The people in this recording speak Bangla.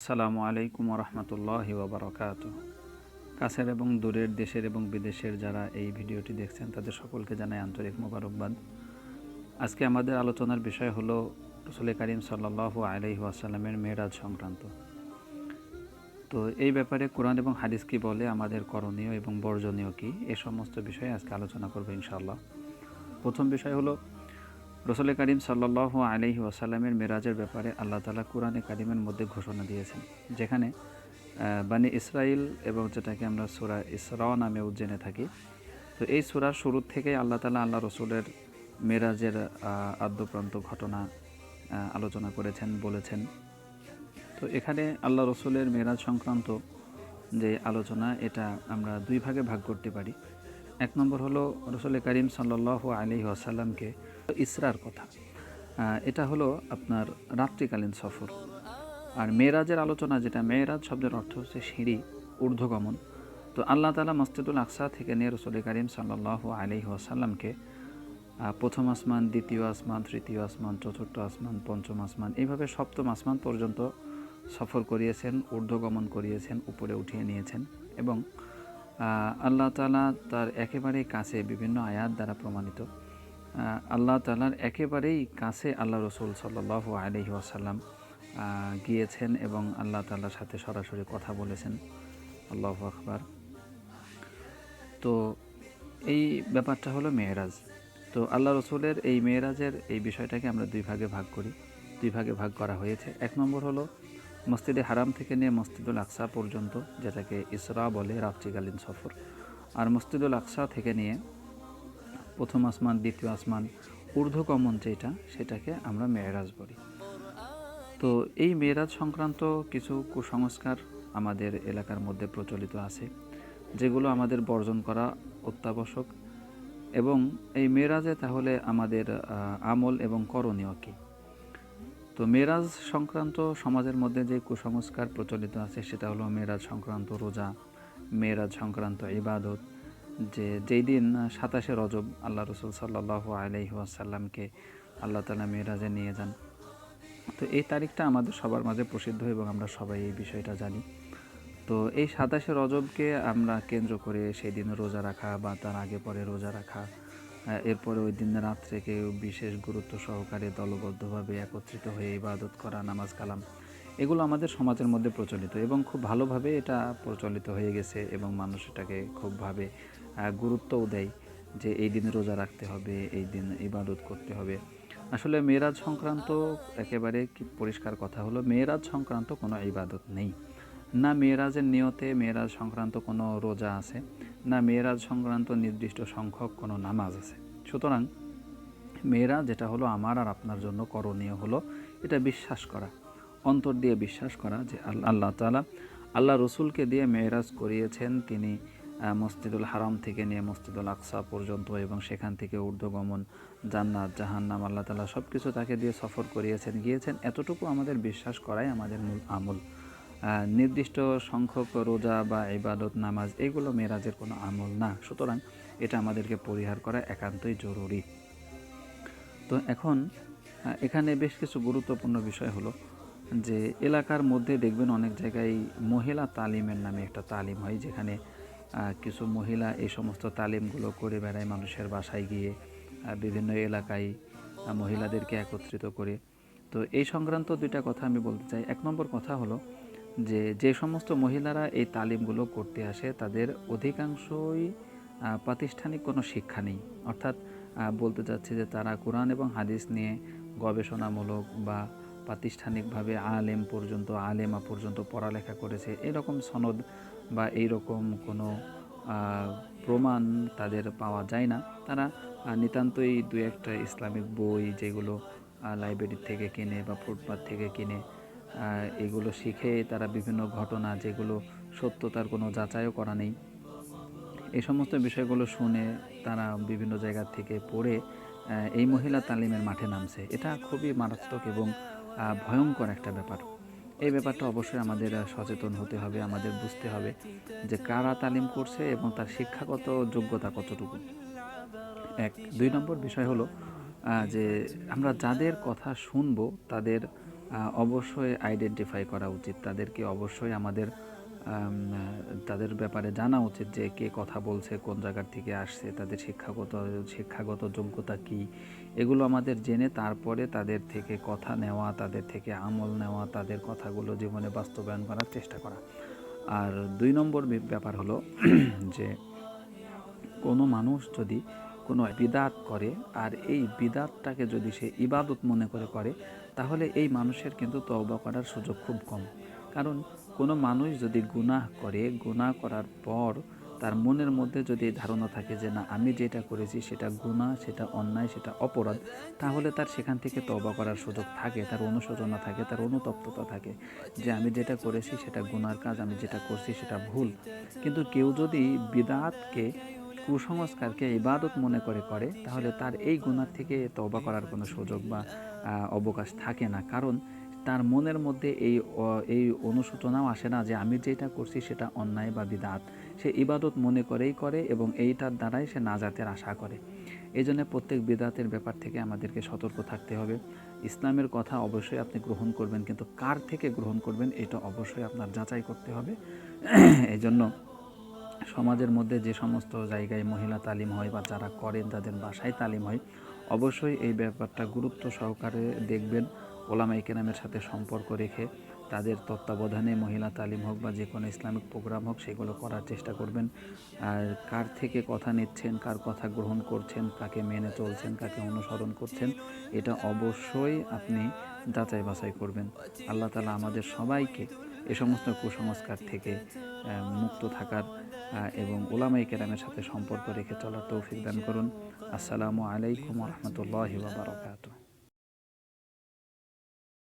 আসসালামু আলাইকুম রহমতুল্লাহি ওবরাকাতুহু। কাছের এবং দূরের দেশের এবং বিদেশের যারা এই ভিডিওটি দেখছেন তাদের সকলকে জানাই আন্তরিক মোবারকবাদ। আজকে আমাদের আলোচনার বিষয় হলো রাসূল করিম সাল্লাল্লাহু আলাইহি ওয়াসাল্লামের মেরাজ সংক্রান্ত। তো এই ব্যাপারে কোরআন এবং হাদিস কি বলে, আমাদের করণীয় এবং বর্জনীয় কি, এ সমস্ত বিষয়ে আজকে আলোচনা করব ইনশাআল্লাহ। প্রথম বিষয় হলো রাসূল করিম সাল্লাল্লাহু আলাইহি ওয়াসাল্লামের মেরাজের ব্যাপারে আল্লাহ তাআলা কোরআনে কারিমের মধ্যে ঘোষণা দিয়েছেন, যেখানে বানি ইসরাইল এবং যেটাকে আমরা সূরা ইসরা নামেও জেনে থাকি। তো এই সূরার শুরু থেকেই আল্লাহ তাআলা আল্লাহ রসুলের মেরাজের আদ্যপ্রান্ত ঘটনা আলোচনা করেছেন, বলেছেন। তো এখানে আল্লাহ রসুলের মেরাজ সংক্রান্ত যে আলোচনা, এটা আমরা দুই ভাগে ভাগ করতে পারি। এক নম্বর হলো রাসূল করিম সাল্লাল্লাহু আলাইহি ওয়াসাল্লামকে ইসরার কথা, এটা হলো আপনার রাত্রিকালীন সফর। আর মেরাজের আলোচনা, যেটা মেরাজ শব্দের অর্থ হচ্ছে সিঁড়ি, ঊর্ধ্বগমন। তো আল্লাহ তাআলা মসজিদুল আকসা থেকে নিয়ে রাসূল করিম সাল্লাল্লাহু আলাইহি ওয়াসাল্লামকে প্রথম আসমান, দ্বিতীয় আসমান, তৃতীয় আসমান, চতুর্থ আসমান, পঞ্চম আসমান, এইভাবে সপ্তম আসমান পর্যন্ত সফর করিয়েছেন, ঊর্ধ্বগমন করিয়েছেন, উপরে উঠিয়ে নিয়েছেন। এবং আল্লাহ তাআলা তার একেবারেই কাছে, বিভিন্ন আয়াত দ্বারা প্রমাণিত, আল্লাহ তাআলার একেবারেই কাছে আল্লাহ রসুল সাল্লাল্লাহু আলাইহি ওয়াসাল্লাম গিয়েছেন এবং আল্লাহ তাআলার সাথে সরাসরি কথা বলেছেন। আল্লাহু আকবার। তো এই ব্যাপারটা হলো মেরাজ। তো আল্লাহ রসুলের এই মেরাজের এই বিষয়টাকে আমরা দুই ভাগে ভাগ করি, দুই ভাগে ভাগ করা হয়েছে। এক নম্বর হলো মসজিদে হারাম থেকে নিয়ে মসজিদুল আকসা পর্যন্ত, যেটাকে ইসরা বলে, রাত্রিকালীন সফর। আর মসজিদুল আকসা থেকে নিয়ে প্রথম আসমান, দ্বিতীয় আসমান, ঊর্ধ্বগমন যেটা, সেটাকে আমরা মেরাজ বলি। তো এই মেরাজ সংক্রান্ত কিছু কুসংস্কার আমাদের এলাকার মধ্যে প্রচলিত আছে, যেগুলো আমাদের বর্জন করা অত্যাবশ্যক। এবং এই মেরাজে তাহলে আমাদের আমল এবং করণীয় কী? তো মেরাজ সংক্রান্ত সমাজের মধ্যে যে কুসংস্কার প্রচলিত আছে, সেটা হলো মেরাজ সংক্রান্ত রোজা, মেরাজ সংক্রান্ত ইবাদত, যেই দিন 27শে রজব আল্লাহ রসুল সাল্লাল্লাহু আলাইহি ওয়াসাল্লামকে আল্লাহ তাআলা মেরাজে নিয়ে যান। তো এই তারিখটা আমাদের সবার মাঝে প্রসিদ্ধ এবং আমরা সবাই এই বিষয়টা জানি। তো এই 27শে রজবকে আমরা কেন্দ্র করে সেই দিন রোজা রাখা বা তার আগে পরে রোজা রাখা, এরপরে ওই দিন রাত্রেকে বিশেষ গুরুত্ব সহকারে দলবদ্ধভাবে একত্রিত হয়ে ইবাদত করা, নামাজ কালাম, এগুলো আমাদের সমাজের মধ্যে প্রচলিত এবং খুব ভালোভাবে এটা প্রচলিত হয়ে গেছে এবং মানুষ এটাকে খুবভাবে গুরুত্বও দেয় যে এই দিন রোজা রাখতে হবে, এই দিন ইবাদত করতে হবে। আসলে মেরাজ সংক্রান্ত একেবারে কি পরিষ্কার কথা হলো, মেরাজ সংক্রান্ত কোনো ইবাদত নেই। না মেরাজের নিয়তে মেরাজ সংক্রান্ত কোনো রোজা আছে, না মেরাজ সংক্রান্ত নির্দিষ্ট সংখ্যক কোনো নামাজ আছে। সুতরাং মেরাজ যেটা হলো আমার আর আপনার জন্য করণীয় হলো এটা বিশ্বাস করা, অন্তর দিয়ে বিশ্বাস করা যে আল্লাহ তাআলা আল্লাহ রসুলকে দিয়ে মেরাজ করিয়েছেন। তিনি মসজিদুল হারাম থেকে নিয়ে মসজিদুল আকসা পর্যন্ত এবং সেখান থেকে ঊর্ধ্বগমন, জান্নাত, জাহান্নাম, আল্লাহ তাআলা সব কিছু তাকে দিয়ে সফর করিয়েছেন, গিয়েছেন, এতটুকু আমাদের বিশ্বাস করাই আমাদের মূল আমল। নির্দিষ্ট সংখ্যক রোজা বা ইবাদত, নামাজ, এগুলো মেরাজের কোনো আমল না। সুতরাং এটা আমাদেরকে পরিহার করা একান্তই জরুরি। তো এখন এখানে বেশ কিছু গুরুত্বপূর্ণ বিষয় হলো যে এলাকার মধ্যে দেখবেন অনেক জায়গায় মহিলা তালিমের নামে একটা তালিম হয়, যেখানে কিছু মহিলা এই সমস্ত তালিমগুলো করে বেড়ায়, মানুষের বাসায় গিয়ে বিভিন্ন এলাকায় মহিলাদেরকে একত্রিত করে। তো এই সংক্রান্ত দুইটা কথা আমি বলতে চাই। এক নম্বর কথা হলো যে সমস্ত মহিলারা এই তালিমগুলো করতে আসে, তাদের অধিকাংশই প্রাতিষ্ঠানিক কোনো শিক্ষা নেই। অর্থাৎ বলতে চাচ্ছি যে তারা কোরআন এবং হাদিস নিয়ে গবেষণামূলক বা প্রাতিষ্ঠানিকভাবে আলেমা পর্যন্ত পড়ালেখা করেছে, এরকম সনদ বা এইরকম কোনো প্রমাণ তাদের পাওয়া যায় না। তারা নিতান্তই দু একটা ইসলামিক বই, যেগুলো লাইব্রেরি থেকে কিনে বা ফুটপাত থেকে কিনে, এগুলো শিখে তারা বিভিন্ন ঘটনা, যেগুলো সত্যতার কোনো যাচাইও করা নেই, এই সমস্ত বিষয়গুলো শুনে তারা বিভিন্ন জায়গা থেকে পড়ে এই মহিলা তালিমের মাঠে নামছে। এটা খুবই মারাত্মক এবং ভয়ঙ্কর একটা ব্যাপার। এই ব্যাপারটা অবশ্যই আমাদের সচেতন হতে হবে, আমাদের বুঝতে হবে যে কারা তালিম করছে এবং তার শিক্ষাগত যোগ্যতা কতটুকু। দুই নম্বর বিষয় হলো যে আমরা যাদের কথা শুনবো তাদের অবশ্যই আইডেন্টিফাই করা উচিত। তাদেরকে অবশ্যই আমাদের তাদের ব্যাপারে জানা উচিত যে কে কথা বলছে, কোন জায়গার থেকে আসছে, তাদের শিক্ষাগত যোগ্যতা কী, এগুলো আমাদের জেনে তারপরে তাদের থেকে কথা নেওয়া, তাদের থেকে আমল নেওয়া, তাদের কথাগুলো জীবনে বাস্তবায়ন করার চেষ্টা করা। আর 2 নম্বর ব্যাপার হলো যে কোনো মানুষ যদি কোনো বিদআত করে আর এই বিদআতটাকে যদি সে ইবাদত মনে করে তাহলে এই মানুষের কিন্তু তওবা করার সুযোগ খুব কম। কারণ কোনো মানুষ যদি গুনাহ করে, গুনাহ করার পর তার মনের মধ্যে যদি ধারণা থাকে যে না আমি যেটা করেছি সেটা গুনাহ, সেটা অন্যায়, সেটা অপরাধ, তাহলে তার সেখান থেকে তওবা করার সুযোগ থাকে, তার অনুশোচনা থাকে, তার অনুতপ্ততা থাকে যে আমি যেটা করেছি সেটা গুনার কাজ, আমি যেটা করছি সেটা ভুল। কিন্তু কেউ যদি বিদআতকে, কুসংস্কারকে ইবাদত মনে করে তাহলে তার এই গুনাহ থেকে তওবা করার কোনো সুযোগ বা অবকাশ থাকে না। কারণ তার মনের মধ্যে এই অনুশোচনাও আসে না যে আমি যেটা করছি সেটা অন্যায় বা বিদআত। সে ইবাদত মনে করেই করে এবং এইটার দ্বারাই সে নাজাতের আশা করে। এই জন্য প্রত্যেক বিদআতের ব্যাপার থেকে আমাদেরকে সতর্ক থাকতে হবে। ইসলামের কথা অবশ্যই আপনি গ্রহণ করবেন, কিন্তু কার থেকে গ্রহণ করবেন এটা অবশ্যই আপনার যাচাই করতে হবে। এই জন্য সমাজের মধ্যে যে সমস্ত জায়গায় মহিলা তালিম হয় বা যারা করেন তাদের বাসায় তালিম হয়, অবশ্যই এই ব্যাপারটা গুরুত্ব সহকারে দেখবেন। ওলামায়ে কেরামের সাথে সম্পর্ক রেখে তাদের তত্ত্বাবধানে মহিলা তালিম হোক বা যে কোনো ইসলামিক প্রোগ্রাম হোক সেগুলো করার চেষ্টা করবেন। আর কার থেকে কথা নিচ্ছেন, কার কথা গ্রহণ করছেন, কাকে মেনে চলছেন, কাকে অনুসরণ করছেন, এটা অবশ্যই আপনি যাচাই বাছাই করবেন। আল্লাহ তাআলা আমাদের সবাইকে এ সমস্ত কুসংস্কার থেকে মুক্ত থাকার এবং উলামায়ে কেরামের সাথে সম্পর্ক রেখে চলার তৌফিক দান করুন। আসসালামু আলাইকুম ওয়া রাহমাতুল্লাহি ওয়া বারাকাতুহু।